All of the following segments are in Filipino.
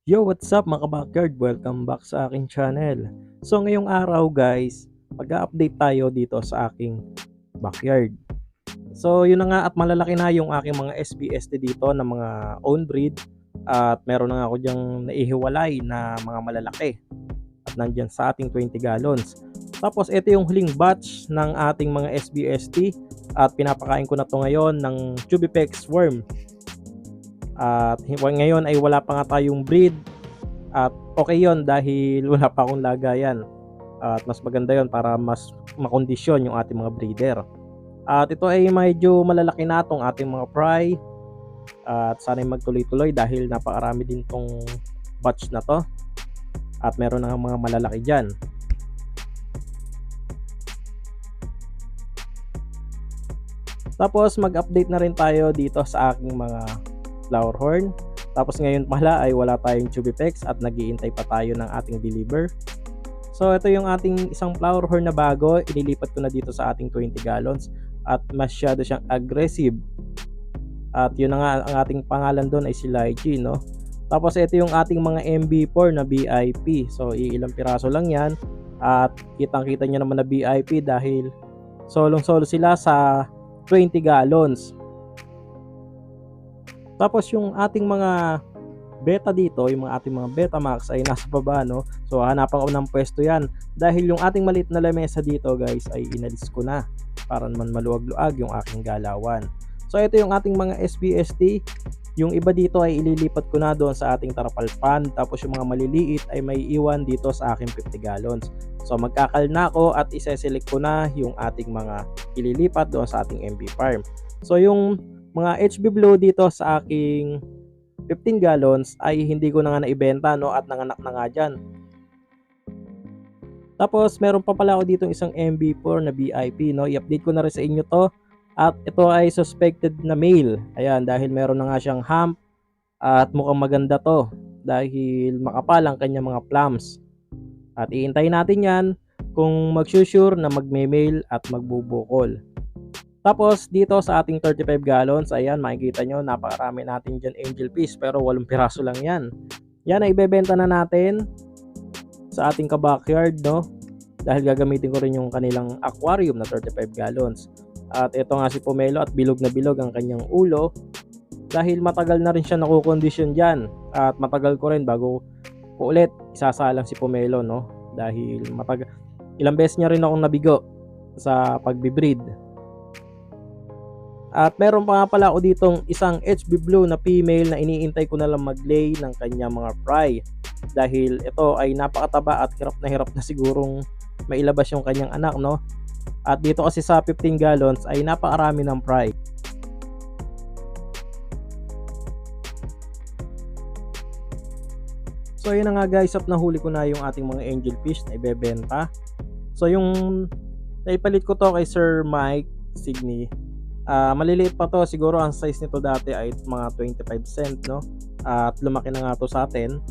Yo, what's up mga backyard? Welcome back sa aking channel. So ngayong araw guys, mag-update tayo dito sa aking backyard. So yun na nga at malalaki na yung aking mga SBST dito na mga own breed at meron na nga ako diyang naihiwalay na mga malalaki at nandyan sa ating 20 gallons. Tapos ito yung huling batch ng ating mga SBST at pinapakain ko na to ngayon ng Tubipex worm. At ngayon ay wala pa nga tayong breed at okay yon dahil wala pa akong lagayan. At mas maganda yon para mas makondisyon yung ating mga breeder. At ito ay medyo malalaki na itong ating mga fry. At sana'y magtuloy-tuloy dahil napakarami din tong batch na to. At meron na mga malalaki dyan. Tapos mag-update na rin tayo dito sa aking mga flower horn. Tapos ngayon pala ay wala tayong Tubipex at nag-iintay pa tayo ng ating deliver. So ito yung ating isang flower horn na bago, inilipat ko na dito sa ating 20 gallons at masyado siyang aggressive. At yun na nga ang ating pangalan doon ay si Lychee, no? Tapos ito yung ating mga MB4 na BIP. So iilang piraso lang yan at kitang-kita nyo naman na BIP dahil solong-solo sila sa 20 gallons. Tapos yung ating mga beta dito, yung mga ating mga Betamax ay nasa baba, no? So hanapan ko ng pwesto yan dahil yung ating maliit na lamesa dito guys ay inalis ko na para naman maluwag-luag yung aking galawan. So ito yung ating mga SBST. Yung iba dito ay ililipat ko na doon sa ating tarapal pan. Tapos yung mga maliliit ay may iwan dito sa aking 50 gallons. So magkakal na ako at isa-select ko na yung ating mga ililipat doon sa ating MB farm. So yung mga HB Blue dito sa aking 15 gallons ay hindi ko na nga naibenta, no, at nanganak na nga dyan. Tapos meron pa pala ako dito isang MB4 na BIP, no. I-update ko na rin sa inyo to. At ito ay suspected na male. Ayan, dahil meron na nga siyang hump at mukhang maganda to dahil makapal ang kanyang mga plums. At iintayin natin yan kung mag-sure na magme-male at magbubukol. Tapos dito sa ating 35 gallons, ayan makikita nyo napakarami natin dyan angel fish pero 8 piraso lang yan. Yan ay ibebenta na natin sa ating ka-backyard, no? Dahil gagamitin ko rin yung kanilang aquarium na 35 gallons. At ito nga si Pomelo at bilog na bilog ang kanyang ulo dahil matagal na rin siya nakukondisyon dyan. At matagal ko rin bago ko ulit isasalang si Pomelo, no? Dahil ilang beses niya rin akong nabigo sa pagbibreed. At meron pa nga pala ako ditong isang HB Blue na female na iniintay ko na lang mag-lay ng kanyang mga fry. Dahil ito ay napakataba at hirap na sigurong mailabas yung kanyang anak, no? At dito kasi sa 15 gallons ay napakarami ng fry. So yun na nga guys, at nahuli ko na yung ating mga angel fish na ibebenta. So yung naipalit ko to kay Sir Mike Signy. Maliliit pa to, siguro ang size nito dati ay mga 25 cent, no? At lumaki na nga to sa atin.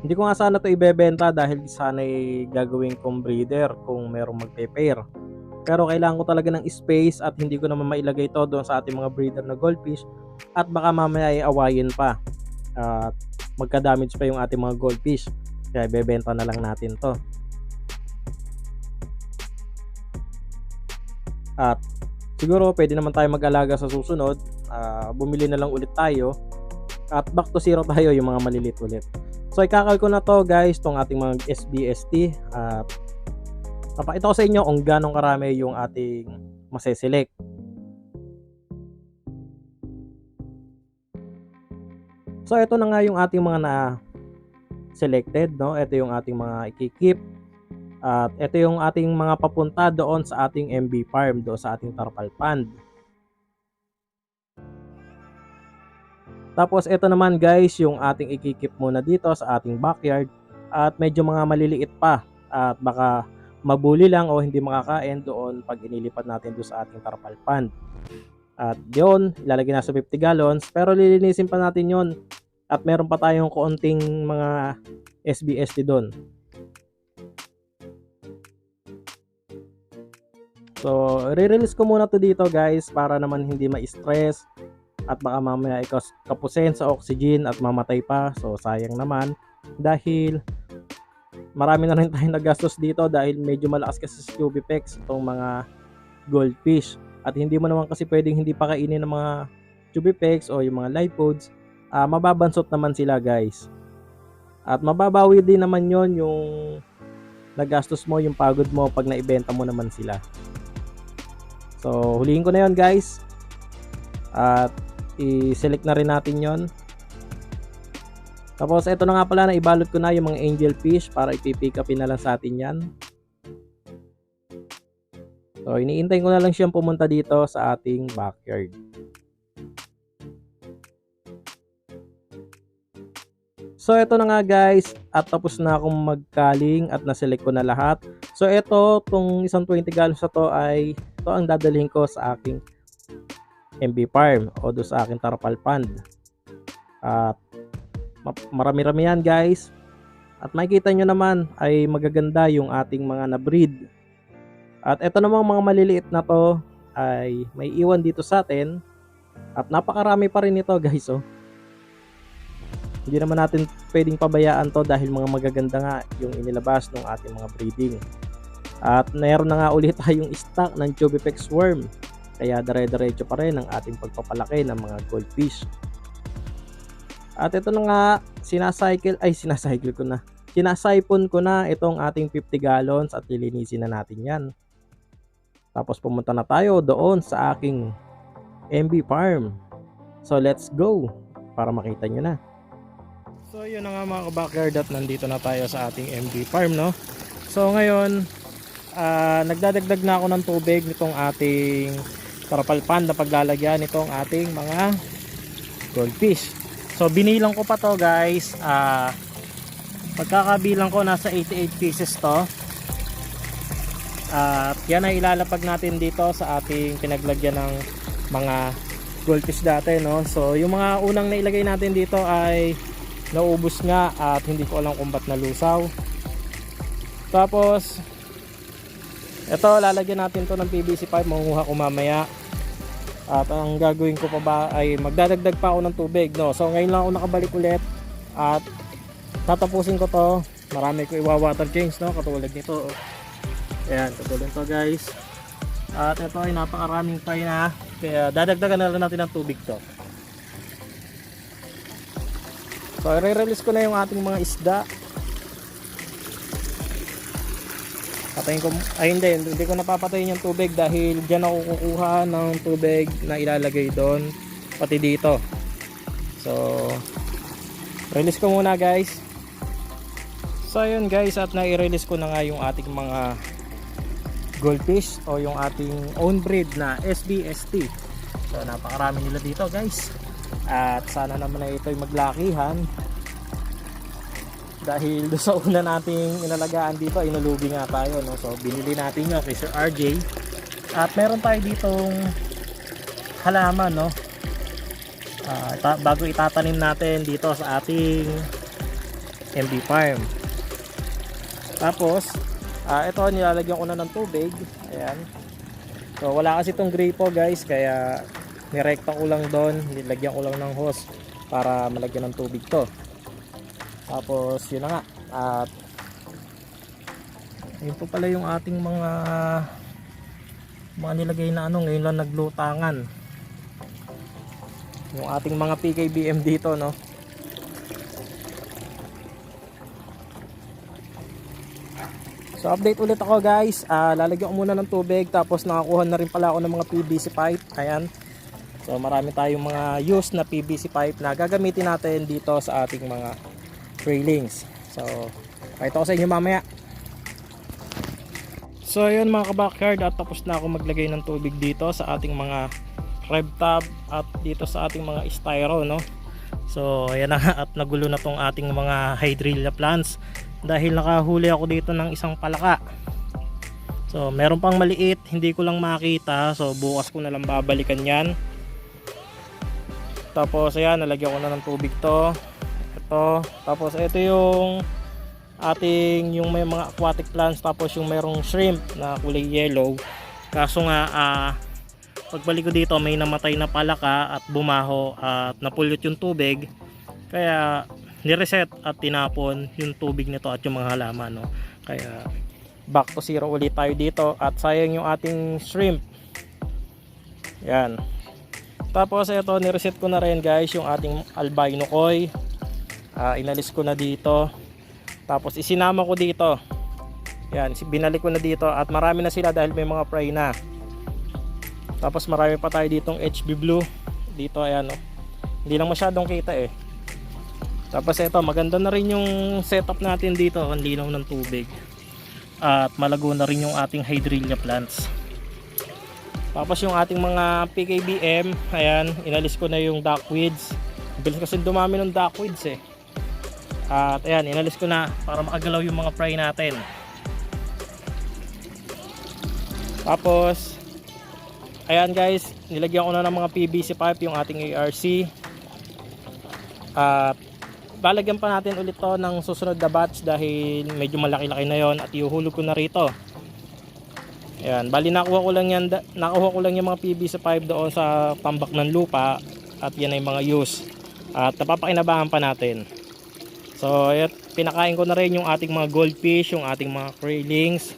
Hindi ko nga sana to ibebenta dahil sana'y gagawin kong breeder kung merong magpe-pair. Pero kailangan ko talaga ng space at hindi ko naman mailagay to doon sa ating mga breeder na goldfish at baka mamaya ay awayin pa at magka-damage pa yung ating mga goldfish. Kaya ibebenta na lang natin to. At siguro pwede naman tayo mag-alaga sa susunod. Bumili na lang ulit tayo at back to zero tayo yung mga malilit ulit. So ikakal ko na to guys, tong ating mga SBST at papakita ko sa inyo kung ganong karami yung ating maseselect. So ito na nga yung ating mga na selected, no? Ito yung ating mga ikikip. At ito yung ating mga papunta doon sa ating MB farm, doon sa ating tarpal pond. Tapos ito naman guys, yung ating ikikip muna dito sa ating backyard at medyo mga maliliit pa at baka mabuli lang o hindi makakain doon pag inilipat natin doon sa ating tarpal pond. At yun, ilalagay na sa 50 gallons pero lilinisin pa natin yun at meron pa tayong konting mga SBST doon. So, re-release ko muna to dito guys para naman hindi ma-stress at baka mamaya kapusin sa oxygen at mamatay pa. So sayang naman dahil marami na rin tayong nagastos dito dahil medyo malakas kasi sa tubipex itong mga goldfish. At hindi mo naman kasi pwedeng hindi pakainin ng mga tubipex o yung mga live foods. Mababansot naman sila guys. At mababawi din naman yon yung nagastos mo, yung pagod mo pag naibenta mo naman sila. So huliin ko na yon guys. At i-select na rin natin yon. Tapos ito na nga pala, na ibalot ko na yung mga angel fish para ipipick upin na lang sa atin yan. So iniintay ko na lang siyang pumunta dito sa ating backyard. So ito na nga guys, at tapos na akong magkaling at naselect ko na lahat. So ito, tong isang 20 gallons na to ay ito ang dadalhin ko sa aking MB farm o do sa aking tarpal pond. At marami-rami yan guys. At makikita nyo naman ay magaganda yung ating mga na-breed. At ito namang mga maliliit na to ay may iwan dito sa atin. At napakarami pa rin ito guys oh. Hindi naman natin pwedeng pabayaan to dahil mga magaganda nga yung inilabas ng ating mga breeding. At mayroon na nga ulit tayong stock ng tubipex worm. Kaya dire-diretso pa rin ang ating pagpapalaki ng mga goldfish. At ito na nga, sinasipon ko na itong ating 50 gallons at lilinisin na natin yan. Tapos pumunta na tayo doon sa aking MB farm. So let's go para makita nyo na. So yun na nga mga ka-backyard, at nandito na tayo sa ating MB farm no. So ngayon nagdadagdag na ako ng tubig nitong ating tarpal pond na paglalagyan nitong ating mga goldfish. So binilang ko pa to guys, pagkakabilang ko nasa 88 pieces to. At yan ay ilalapag natin dito sa ating pinaglagyan ng mga goldfish dati no. So yung mga unang nailagay natin dito ay naubos nga at hindi ko alam kung ba't nalusaw. Tapos ito, lalagyan natin to ng PVC pipe, manguha ko mamaya. At ang gagawin ko pa ba ay magdadagdag pa ako ng tubig no. So ngayon lang ako nakabalik ulit at tatapusin ko to. Marami ko iwa-water change no, katulad nito. Ayan, katulad to guys. At ito ay napakaraming pay na, kaya dadagdagan na lang natin ng tubig to. So i-release ko na yung ating mga isda. Patayin ko, ay hindi ko napapatayin yung tubig dahil dyan ako kukuha ng tubig na ilalagay doon pati dito. So release ko muna guys. So ayun guys, at na-release ko na nga yung ating mga goldfish o yung ating own breed na SBST. So napakarami nila dito guys. At sana naman na ito'y maglakihan. Dahil doon sa una nating inalagaan dito ay nalugi nga tayo no? So binili natin yun kay Sir RJ. At meron tayo ditong halaman no? Bago itatanim natin dito sa ating MB farm. Tapos ito nilalagyan ko na ng tubig. Ayan. So wala kasi itong gripo guys, kaya nirekta ko lang doon, nilagyan ko lang ng hose para malagyan ng tubig to. Tapos yun na nga, at yun po pala yung ating mga nilagay na ano, ngayon lang naglutangan yung ating mga PKBM dito no. So update ulit ako guys, lalagyan ko muna ng tubig, tapos nakakuha na rin pala ako ng mga PVC pipe. Ayan. So marami tayong mga used na PVC pipe na gagamitin natin dito sa ating mga trailings. So pakita ko sa inyo mamaya. So ayun mga ka-backyard, at tapos na ako maglagay ng tubig dito sa ating mga rev tub at dito sa ating mga styro no. So ayan na nga, at nagulo na tong ating mga hydrilla plants dahil nakahuli ako dito ng isang palaka. So meron pang maliit, hindi ko lang makita, so bukas ko na lang babalikan yan. Tapos ayan, nalagyan ko na ng tubig to. Ito, tapos ito yung ating yung may mga aquatic plants, tapos yung merong shrimp na kulay yellow. Kaso nga pagbalik ko dito may namatay na palaka at bumaho at napulot yung tubig. Kaya nireset at tinapon yung tubig nito at yung mga halaman, no? Kaya back to zero ulit tayo dito at sayang yung ating shrimp. Yan. Tapos ito, nireset ko na rin guys yung ating albino koi. Inalis ko na dito. Tapos isinama ko dito. Yan, binalik ko na dito at marami na sila dahil may mga fry na. Tapos marami pa tayo ditong HB blue. Dito ayan, oh. Hindi lang masyadong kita eh. Tapos ito, maganda na rin yung setup natin dito. Ang linaw ng tubig. At malago na rin yung ating hydrilla plants. Tapos yung ating mga PKBM, ayan, inalis ko na yung duckweeds. Bilis kasi dumami ng duckweeds eh. At ayan, inalis ko na para makagalaw yung mga fry natin. Tapos ayan guys, nilagyan ko na ng mga PVC pipe yung ating ARC. At lalagyan pa natin ulit to ng susunod na batch dahil medyo malaki-laki na yon at ihuhulog ko na rito. Ayan, bali nakuha ko lang yung mga PVC pipe doon sa tambak ng lupa at yan ay mga use. At napapakinabangan pa natin. So ayan, pinakain ko na rin yung ating mga goldfish, yung ating mga krillings.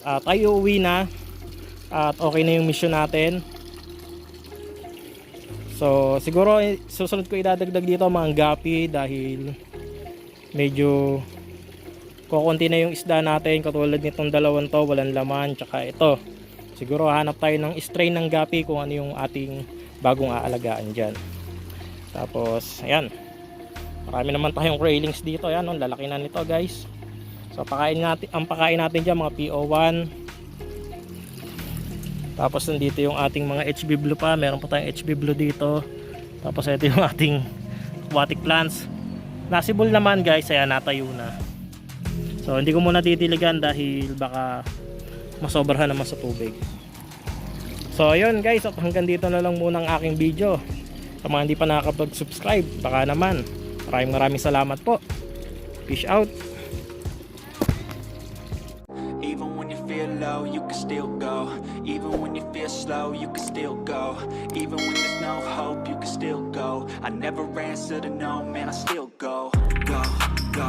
Tayo uwi na. At okay na yung mission natin. So siguro susunod ko idadagdag dito mga gapi dahil medyo kukunti na yung isda natin. Katulad nitong dalawang to, walang laman. Tsaka ito, siguro hanap tayo ng strain ng gapi kung ano yung ating bagong aalagaan dyan. Tapos ayan, marami naman tayong railings dito. Ayan, oh, lalaki na nito guys. So ang pakain natin dyan mga PO1. Tapos nandito yung ating mga HB blue pa. Meron pa tayong HB blue dito. Tapos ito yung ating aquatic plants. Nasibol naman guys, ayan, natayo na. So hindi ko muna titiligan dahil baka masobrahan naman sa tubig. So ayun guys, at hanggang dito na lang muna ang aking video. Sa mga hindi pa nakakapag-subscribe, baka naman. Maraming salamat po. Peace out. Even when you feel low, you can still go. Even when you feel slow, you can still go. Even when there's no hope, you can still go. I never answer to no, man, I still go. Go, go.